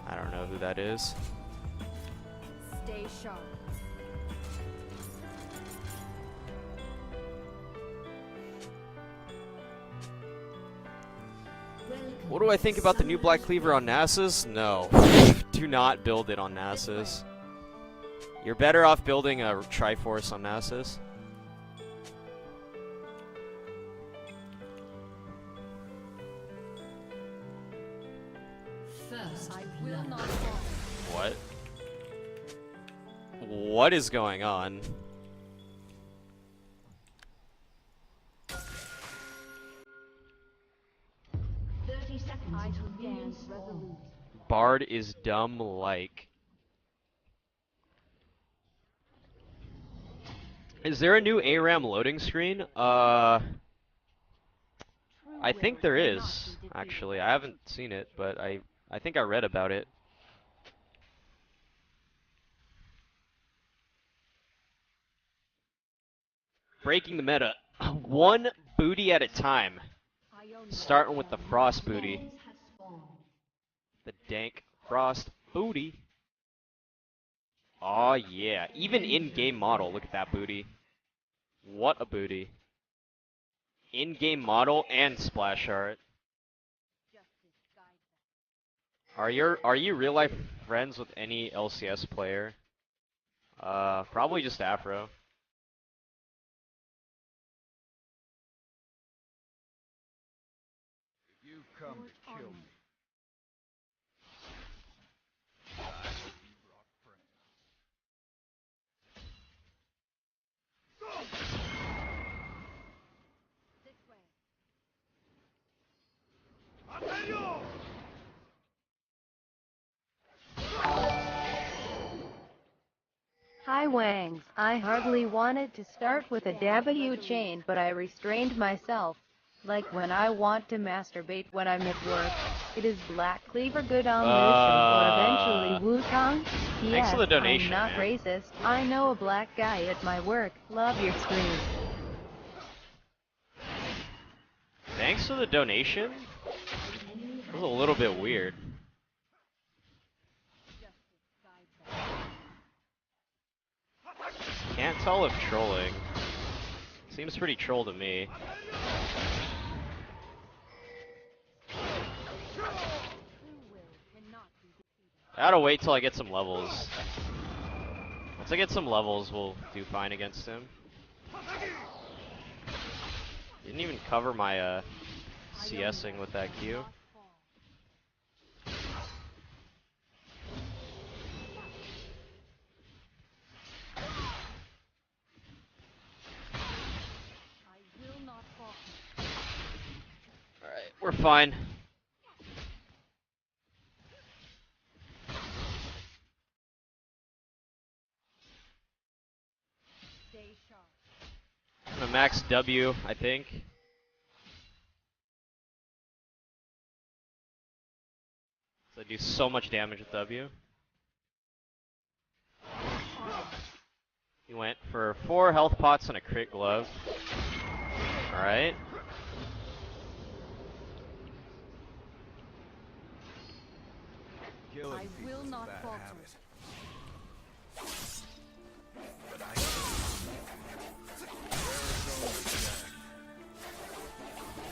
I don't know who that is. Stay sharp. What do I think about the new Black Cleaver on Nasus? No. Do not build it on Nasus. You're better off building a Triforce on Nasus. First, I will not fall. What? What is going on? I stand resolute. Bard is dumb like. Is there a new ARAM loading screen? I think there is, actually. I haven't seen it, but I think I read about it. Breaking the meta. One booty at a time. Starting with the Frost booty. The dank Frost booty. Aw, yeah. Even in-game model, look at that booty. What a booty. In-game model and splash art. Are you real-life friends with any LCS player? Probably just Afro. You come to kill me. Hi Wangs, I hardly wanted to start with a W chain but I restrained myself. Like when I want to masturbate when I'm at work. It is Black Cleaver good on Lucian or eventually Wukong? Thanks for the donation, I'm not man. racist. I know a black guy at my work. Love your stream. Thanks for the donation? That was a little bit weird. Can't tell if trolling. Seems pretty troll to me. I gotta wait till I get some levels. Once I get some levels, we'll do fine against him. Didn't even cover my CSing with that Q. Alright, we're fine. I'm gonna max W, I think. So I do so much damage with W. He went for 4 health pots and a crit glove. Alright. I will not falter.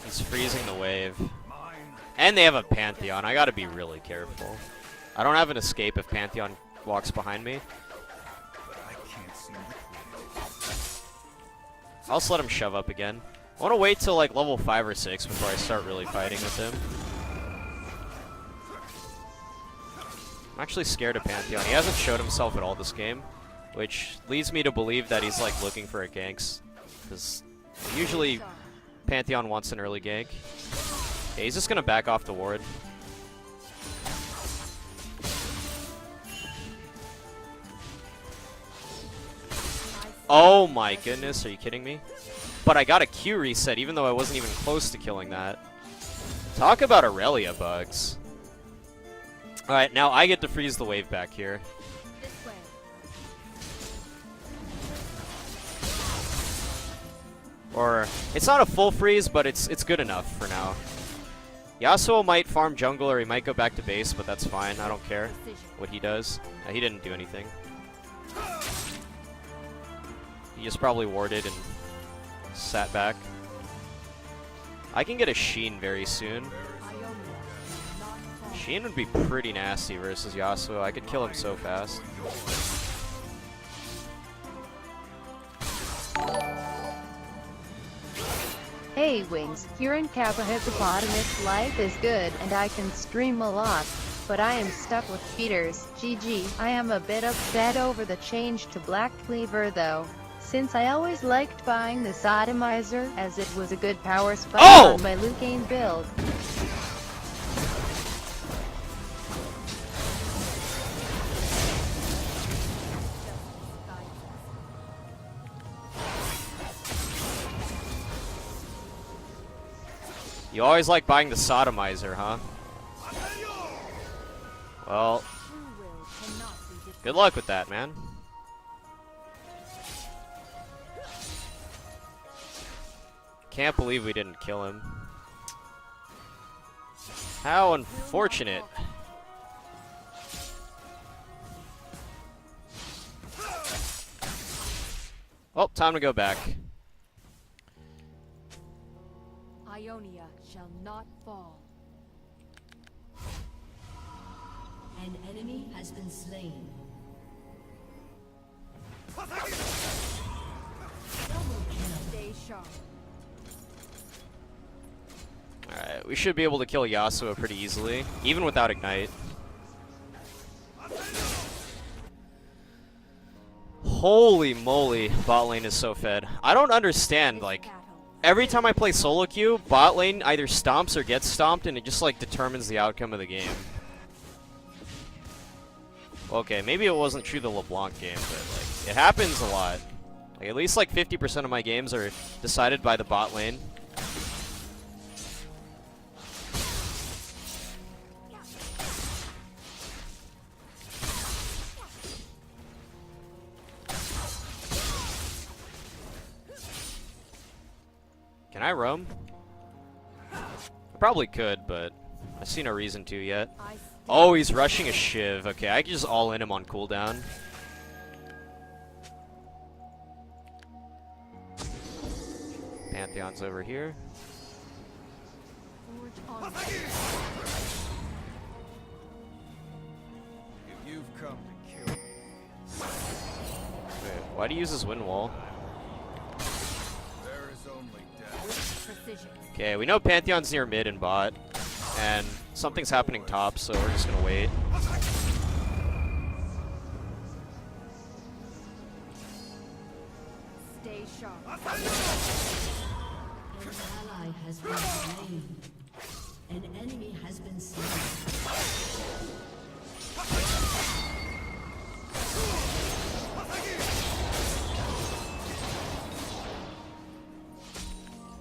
He's freezing the wave. And they have a Pantheon. I gotta be really careful. I don't have an escape if Pantheon walks behind me. I'll just let him shove up again. I want to wait till like level 5 or 6 before I start really fighting with him. I'm actually scared of Pantheon. He hasn't showed himself at all this game, which leads me to believe that he's like looking for a ganks. Because usually Pantheon wants an early gank. Okay, he's just gonna back off the ward. Oh my goodness, are you kidding me? But I got a Q reset even though I wasn't even close to killing that. Talk about Irelia bugs. Alright, now I get to freeze the wave back here. Or, it's not a full freeze, but it's good enough for now. Yasuo might farm jungle or he might go back to base, but that's fine. I don't care Precision. what he does. He didn't do anything. He just probably warded and sat back. I can get a Sheen very soon. Ionia shall not fall. Sheen would be pretty nasty versus Yasuo. I could kill him so fast. Hey Wings, here in Kappa Hippopotamus life is good and I can stream a lot, but I am stuck with feeders. GG. I am a bit upset over the change to Black Cleaver though, since I always liked buying the Sodomizer as it was a good power spike on my Lucane build. You always like buying the Sodomizer, huh? Well, True will cannot be defeated. good luck with that, man. Can't believe we didn't kill him. How unfortunate. Well, time to go back. Ionia shall not fall. An enemy has been slain. Stay sharp. Alright, we should be able to kill Yasuo pretty easily, even without Ignite. Holy moly, bot lane is so fed. I don't understand, like, Battle. every time I play solo queue, bot lane either stomps or gets stomped, and it just, like, determines the outcome of the game. Okay, maybe it wasn't true the LeBlanc game, but, like, it happens a lot. Like, at least, like, 50% of my games are decided by the bot lane. Can I roam? I probably could, but I see no reason to yet. I stand Oh, he's rushing a Shiv. Okay, I can just all-in him on cooldown. Pantheon's over here. forge onward. If you've come to kill me, Wait, why do you use his wind wall? there is only death. With precision. Okay, we know Pantheon's near mid and bot, and something's happening top, so we're just gonna wait. Stay sharp. An ally has been slain. An enemy has been slain.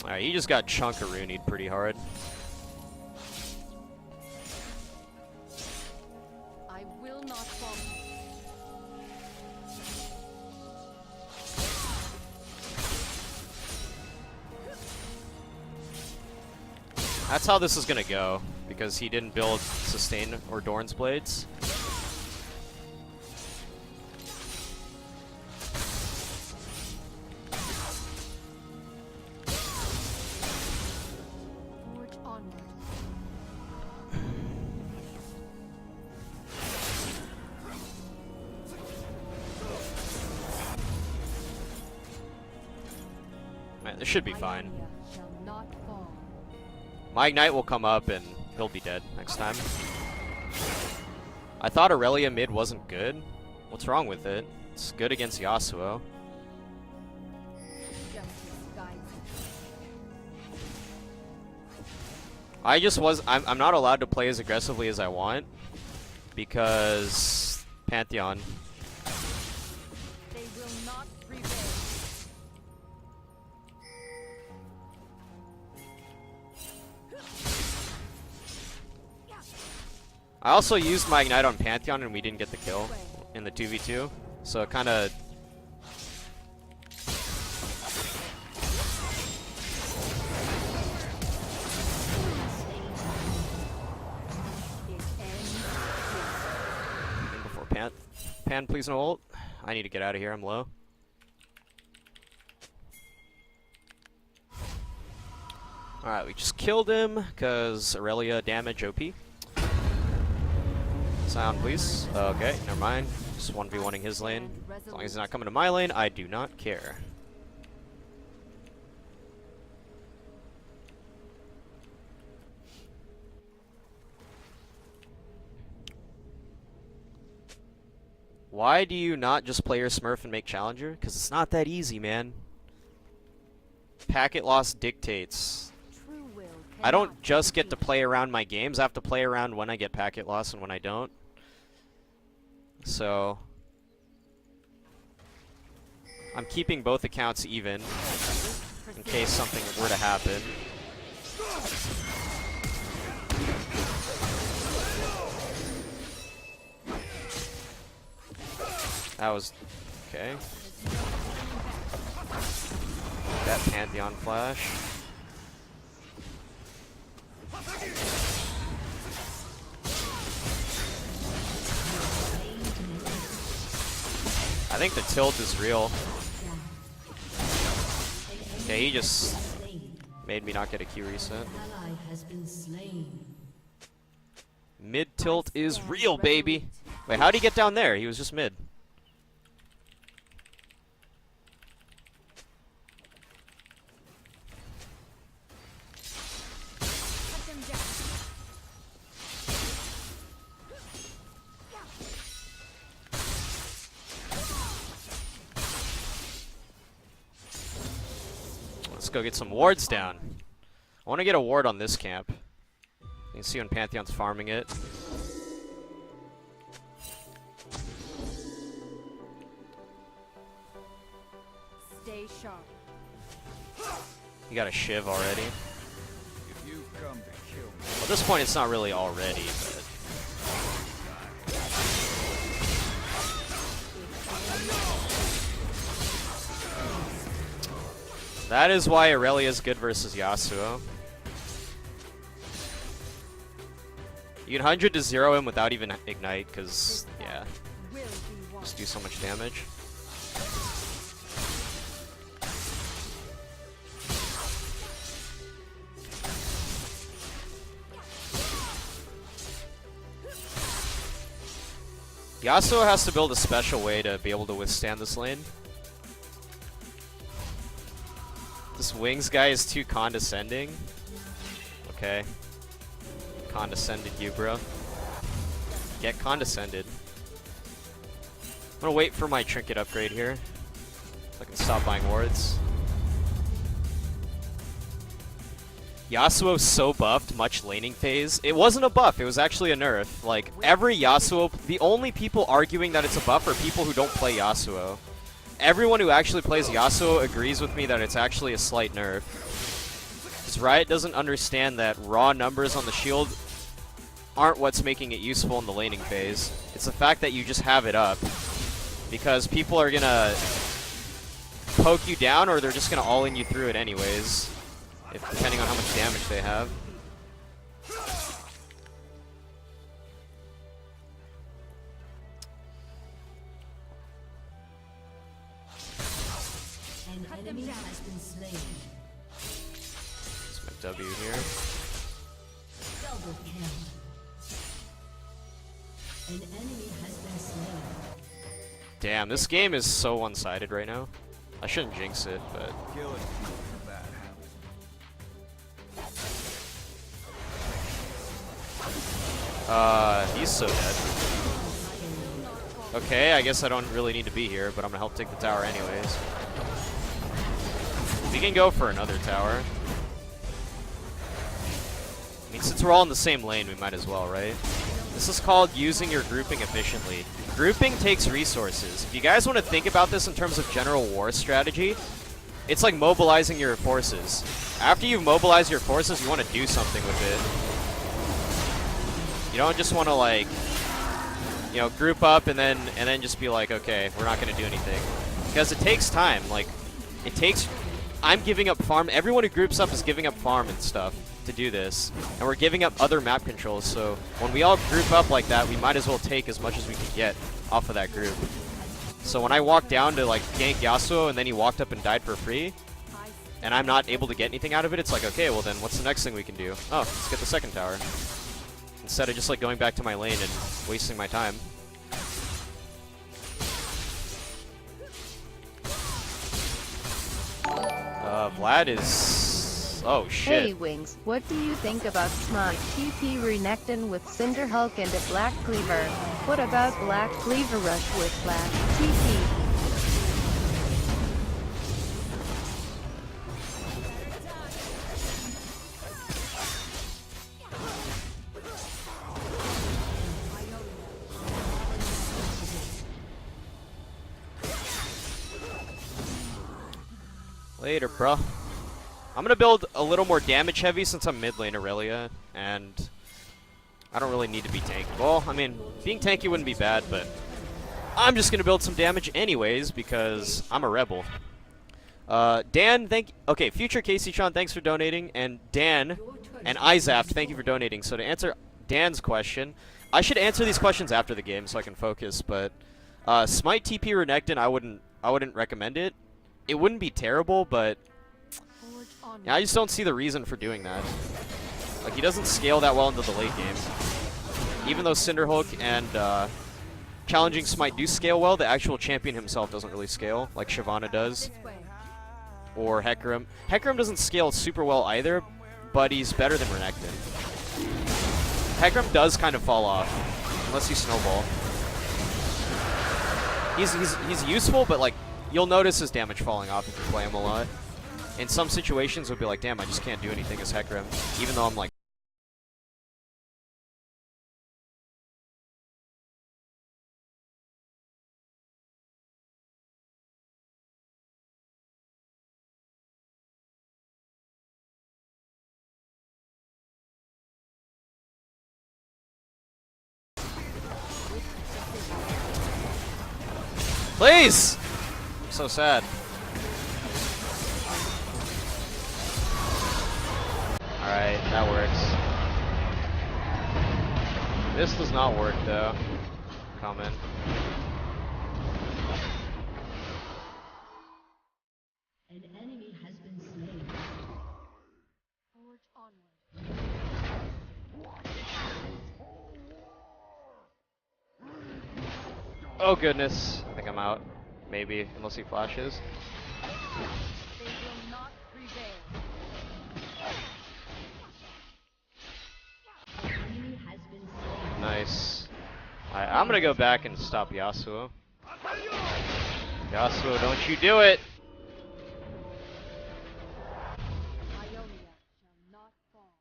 Alright, he just got chunkaroonied pretty hard. I will not fall. That's how this is gonna go, because he didn't build Sustain or Dorn's Blades. Forge onward. Man, this should be fine. Ionia shall not fall. My Ignite will come up and he'll be dead next time. I thought Irelia mid wasn't good. What's wrong with it? It's good against Yasuo. Justice guides us. I'm not allowed to play as aggressively as I want because Pantheon. They will not prevail. I also used my Ignite on Pantheon and we didn't get the kill in the 2v2. So it kind of... Pan, please no ult. I need to get out of here. I'm low. Alright, we just killed him because Irelia damage OP. Sion, please. Okay, never mind. Just 1v1ing his lane. As long as he's not coming to my lane, I do not care. Why do you not just play your Smurf and make Challenger? Because it's not that easy, man. Packet loss dictates. True will I don't cannot just get to defeat. play around my games, I have to play around when I get packet loss and when I don't. So I'm keeping both accounts even in case something were to happen. That was okay. That Pantheon flash. I think the tilt is real. Okay, he just made me not get a Q reset. Ally has been slain. Mid tilt is real, baby. Wait, how'd he get down there? He was just mid. Cut them down. Let's go get some wards down. I want to get a ward on this camp. You can see when Pantheon's farming it. Stay sharp. You got a Shiv already. If you come to kill me, At this point, it's not really already, but that is why Irelia is good versus Yasuo. You can 100 to 0 him without even ignite, because, yeah, Will be won. just do so much damage. Yasuo has to build a special way to be able to withstand this lane. This Wings guy is too condescending. Okay. Condescended you, bro. Get condescended. I'm gonna wait for my trinket upgrade here, so I can stop buying wards. Yasuo's so buffed, much laning phase. It wasn't a buff, it was actually a nerf. Like, every Yasuo, the only people arguing that it's a buff are people who don't play Yasuo. Everyone who actually plays Yasuo agrees with me that it's actually a slight nerf. Because Riot doesn't understand that raw numbers on the shield aren't what's making it useful in the laning phase. It's the fact that you just have it up. Because people are gonna poke you down, or they're just gonna all-in you through it anyways, depending on how much damage they have. An enemy has been slain. It's my W here. Double kill. An enemy has been slain. Damn, this game is so one-sided right now. I shouldn't jinx it, but killing people is a bad habit. he's so dead. Okay, I guess I don't really need to be here, but I'm gonna help take the tower anyways. We can go for another tower. I mean, since we're all in the same lane, we might as well, right? This is called using your grouping efficiently. Grouping takes resources. If you guys want to think about this in terms of general war strategy, it's like mobilizing your forces. After you've mobilized your forces, you want to do something with it. You don't just want to, like, you know, group up and then just be like, okay, we're not going to do anything. Because it takes time. Like, it takes... I'm giving up farm. Everyone who groups up is giving up farm and stuff. to do this, and we're giving up other map controls, so when we all group up like that, we might as well take as much as we can get off of that group. So when I walked down to like gank Yasuo and then he walked up and died for free, and I'm not able to get anything out of it, it's like, okay, well then what's the next thing we can do? Oh, let's get the second tower. Instead of just like going back to my lane and wasting my time. Vlad is... oh shit. Hey Wings, what do you think about Smite TP Renekton with Cinder Hulk and a Black Cleaver? What about Black Cleaver Rush with Black TP? Later, bro. I'm gonna build a little more damage heavy since I'm mid lane Irelia, and I don't really need to be tanky. Well, I mean, being tanky wouldn't be bad, but I'm just gonna build some damage anyways because I'm a rebel. Dan, okay, Future Casey Sean, thanks for donating, and Dan and Izaft, thank you for donating. So to answer Dan's question, I should answer these questions after the game so I can focus, but Smite TP Renekton, I wouldn't recommend it. It wouldn't be terrible, but yeah, I just don't see the reason for doing that. Like, he doesn't scale that well into the late game. Even though Cinderhulk and Challenging Smite do scale well, the actual champion himself doesn't really scale, like Shyvana does. Or Hecarim. Hecarim doesn't scale super well either, but he's better than Renekton. Hecarim does kind of fall off, unless you snowball. He's useful, but like, you'll notice his damage falling off if you play him a lot. In some situations, you'll be like, damn, I just can't do anything as Hecarim, even though I'm like... Please! I'm so sad. Alright, that works. This does not work though. Comment. An enemy has been slain. Forge onward. Oh goodness. I think I'm out. Maybe, unless he flashes. They will not prevail. An enemy has been slain. Nice. Alright, I'm gonna go back and stop Yasuo. Yasuo, don't you do it! Irelia shall not fall.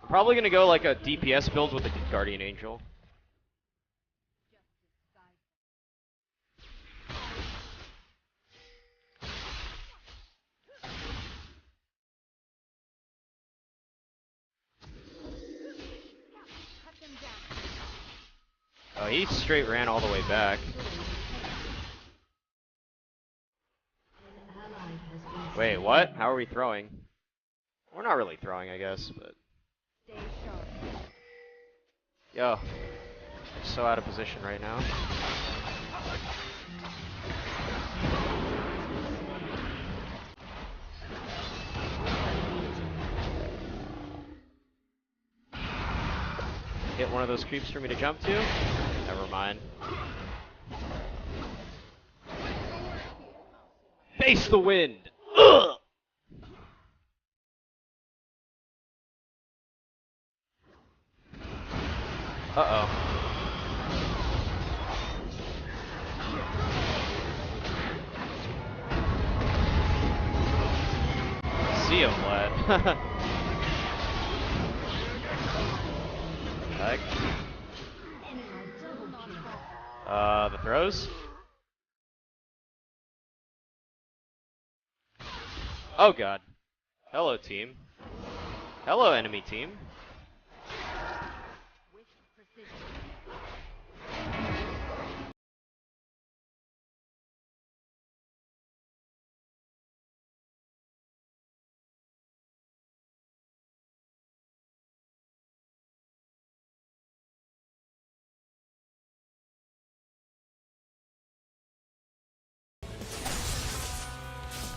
I'm probably gonna go like a DPS build with a Guardian Angel. Cut them down. Oh, he straight ran all the way back. An ally has been Wait, what? How are we throwing? We're not really throwing, I guess, but... Stay sharp. Yo. I'm so out of position right now. Hit one of those creeps for me to jump to? Never mind. Face the wind! Ugh! Uh-oh. See him, lad. Heck. The throws? Oh god. Hello, team. Hello, enemy team.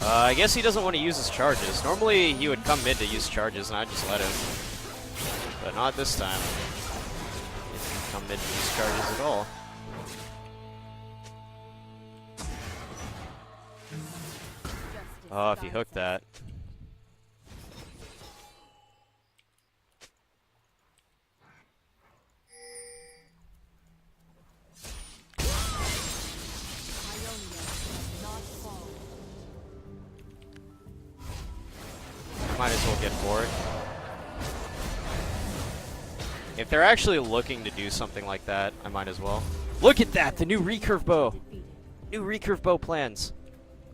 I guess he doesn't want to use his charges. Normally he would come mid to use charges and I'd just let him. But not this time. He didn't come mid to use charges at all. Oh, if he hooked that. Might as well get bored. If they're actually looking to do something like that, I might as well. Look at that! The new recurve bow! New recurve bow plans.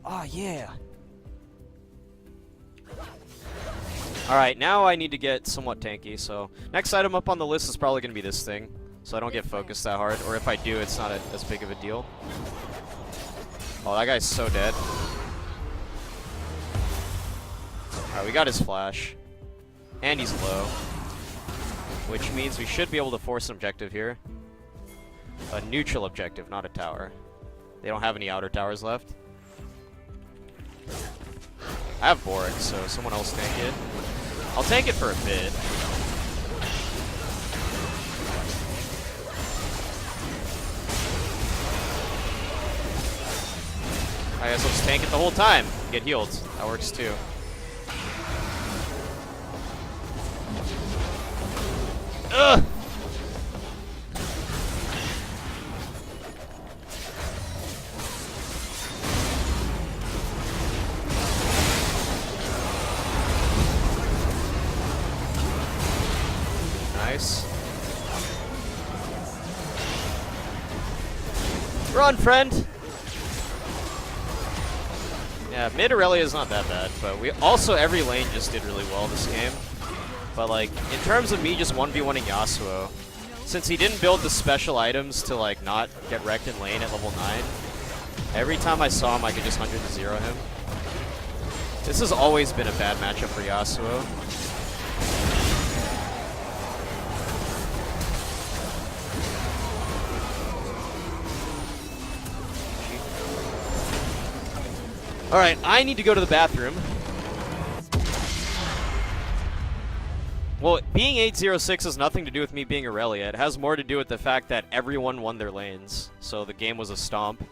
Oh, yeah. Alright, now I need to get somewhat tanky, so next item up on the list is probably going to be this thing, so I don't get focused that hard, or if I do, it's not as big of a deal. Oh, that guy's so dead. Alright, we got his flash. And he's low. Which means we should be able to force an objective here. A neutral objective, not a tower. They don't have any outer towers left. I have Boric, so someone else tank it. I'll tank it for a bit. I guess I'll just tank it the whole time. Get healed. That works too. Ugh! Nice. Run, friend! Yeah, mid Irelia is not that bad, but we also, every lane just did really well this game. But like, in terms of me just 1v1ing Yasuo, since he didn't build the special items to like not get wrecked in lane at level 9, every time I saw him I could just 100-0 him. This has always been a bad matchup for Yasuo. Alright, I need to go to the bathroom. Well, being 8-0-6 has nothing to do with me being Irelia. It has more to do with the fact that everyone won their lanes. So the game was a stomp.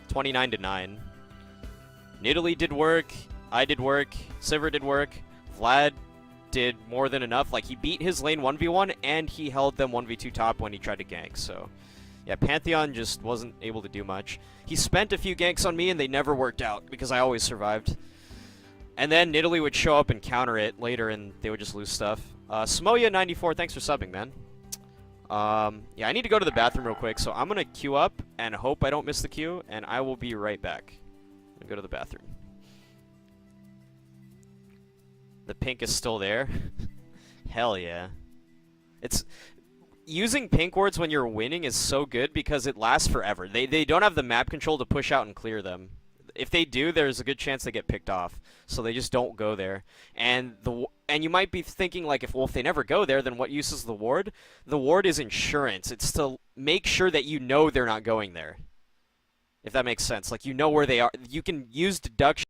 29-9. Nidalee did work. I did work. Sivir did work. Vlad did more than enough. Like, he beat his lane 1v1, and he held them 1v2 top when he tried to gank, so... Yeah, Pantheon just wasn't able to do much. He spent a few ganks on me, and they never worked out, because I always survived. And then Nidalee would show up and counter it later, and they would just lose stuff. Smoya94, thanks for subbing, man. Yeah, I need to go to the bathroom real quick, so I'm going to queue up and hope I don't miss the queue, and I will be right back. I'm going to go to the bathroom. The pink is still there. Hell yeah. It's... Using pink wards when you're winning is so good because it lasts forever. They don't have the map control to push out and clear them. If they do, there's a good chance they get picked off. So they just don't go there. And you might be thinking, like, if they never go there, then what use is the ward? The ward is insurance. It's to make sure that you know they're not going there. If that makes sense. Like, you know where they are. You can use deduction